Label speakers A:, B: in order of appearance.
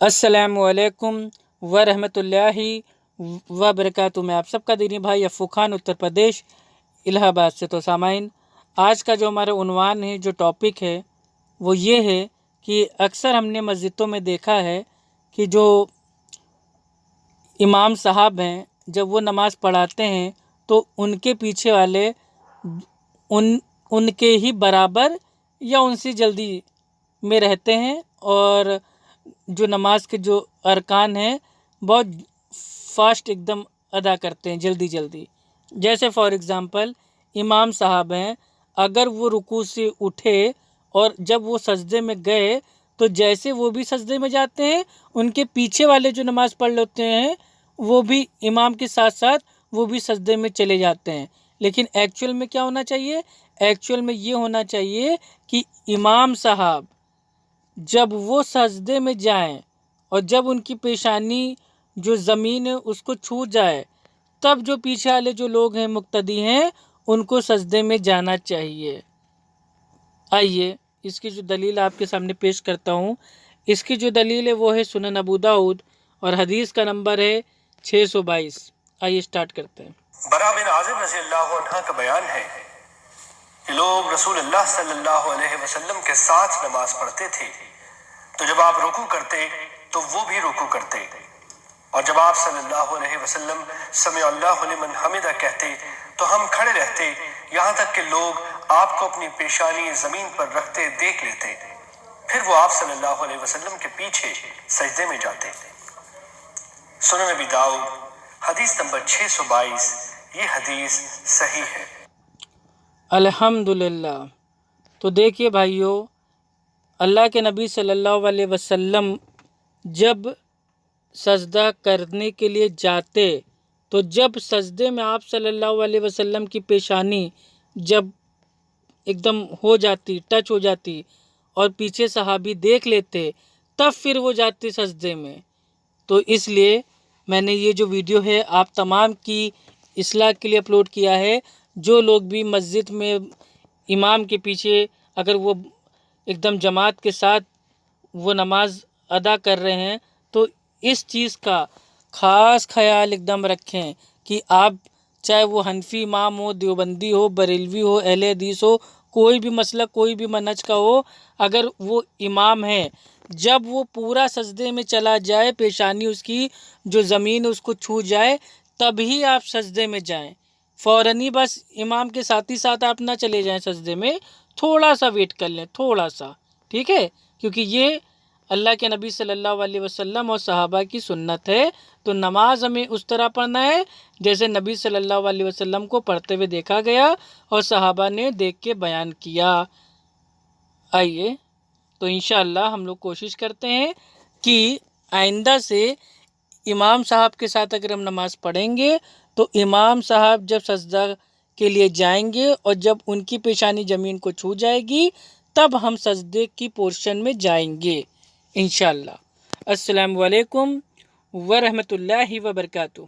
A: अस्सलामु अलैकुम वरहमतुल्लाहि वबरकातुहू। मैं आप सबका दीनी भाई अफ़ू खान, उत्तर प्रदेश इलाहाबाद से। तो सामाइन, आज का जो हमारा उन्वान है, जो टॉपिक है, वो ये है कि अक्सर हमने मस्जिदों में देखा है कि जो इमाम साहब हैं, जब वो नमाज़ पढ़ाते हैं तो उनके पीछे वाले उनके ही बराबर या उनसे जल्दी में रहते हैं और जो नमाज के जो अरकान हैं बहुत फास्ट एकदम अदा करते हैं, जल्दी जल्दी। जैसे फॉर एग्ज़ाम्पल इमाम साहब हैं, अगर वो रुकू से उठे और जब वो सजदे में गए तो जैसे वो भी सजदे में जाते हैं, उनके पीछे वाले जो नमाज़ पढ़ लेते हैं वो भी इमाम के साथ साथ वो भी सजदे में चले जाते हैं। लेकिन एक्चुअल में क्या होना चाहिए? एक्चुअल में ये होना चाहिए कि इमाम साहब जब वो सजदे में जाएं और जब उनकी पेशानी जो ज़मीन है उसको छू जाए, तब जो पीछे वाले जो लोग हैं, मुक्तदी हैं, उनको सजदे में जाना चाहिए। आइए इसकी जो दलील आपके सामने पेश करता हूँ। इसकी जो दलील है वो है सुनन अबू दाऊद और हदीस का नंबर है 622। आइए स्टार्ट करते हैं।
B: बरा बिन आज़िब रज़ियल्लाहु अन्हा का बयान है कि लोग रसूलुल्लाह सल्लल्लाहु अलैहि वसल्लम के साथ नमाज पढ़ते थे, तो जब आप रुकू करते तो वो भी रुकू करते, और जब आप सल्लल्लाहु अलैहि वसल्लम समी अल्लाहु लिमन हमिदा कहते तो हम खड़े रहते, यहाँ तक कि लोग आपको अपनी पेशानी ज़मीन पर रखते देख लेते। फिर वो आप सल्लल्लाहु अलैहि वसल्लम के पीछे सजदे में जाते। सुनन अबी दाऊद हदीस नंबर 622। ये हदीस सही है।
A: अल्हम्दुलिल्लाह। तो देखिए भाइयों, अल्लाह के नबी सल्लल्लाहु अलैहि वसल्लम जब सजदा करने के लिए जाते तो जब सजदे में आप सल्लल्लाहु अलैहि वसल्लम की पेशानी जब एकदम हो जाती, टच हो जाती और पीछे सहाबी देख लेते, तब फिर वो जाते सजदे में। तो इसलिए मैंने ये जो वीडियो है आप तमाम की इस्लाह के लिए अपलोड किया है। जो लोग भी मस्जिद में इमाम के पीछे अगर वो एकदम जमात के साथ वो नमाज अदा कर रहे हैं तो इस चीज़ का ख़ास ख्याल एकदम रखें कि आप चाहे वो हनफी इमाम हो, देवबंदी हो, बरेलवी हो, अहले हदीस हो, कोई भी मसलक, कोई भी मनहज का हो, अगर वो इमाम है, जब वो पूरा सजदे में चला जाए, पेशानी उसकी जो ज़मीन उसको छू जाए, तभी आप सजदे में जाएं। फ़ौरन ही बस इमाम के साथ ही साथ आप ना चले जाएं सजदे में, थोड़ा सा वेट कर लें, थोड़ा सा, ठीक है? क्योंकि ये अल्लाह के नबी सल्लल्लाहु अलैहि वसल्लम और सहाबा की सुन्नत है। तो नमाज हमें उस तरह पढ़ना है जैसे नबी सल्लल्लाहु अलैहि वसल्लम को पढ़ते हुए देखा गया और सहाबा ने देख के बयान किया। आइए तो इंशाअल्लाह हम लोग कोशिश करते हैं कि आइंदा से इमाम साहब के साथ अगर हम नमाज़ पढ़ेंगे तो इमाम साहब जब सजदा के लिए जाएंगे और जब उनकी पेशानी ज़मीन को छू जाएगी तब हम सजदे की पोर्शन में जाएंगे इंशाअल्लाह। अस्सलामु अलैकुम वरहमतुल्लाहि वबरकातुहू।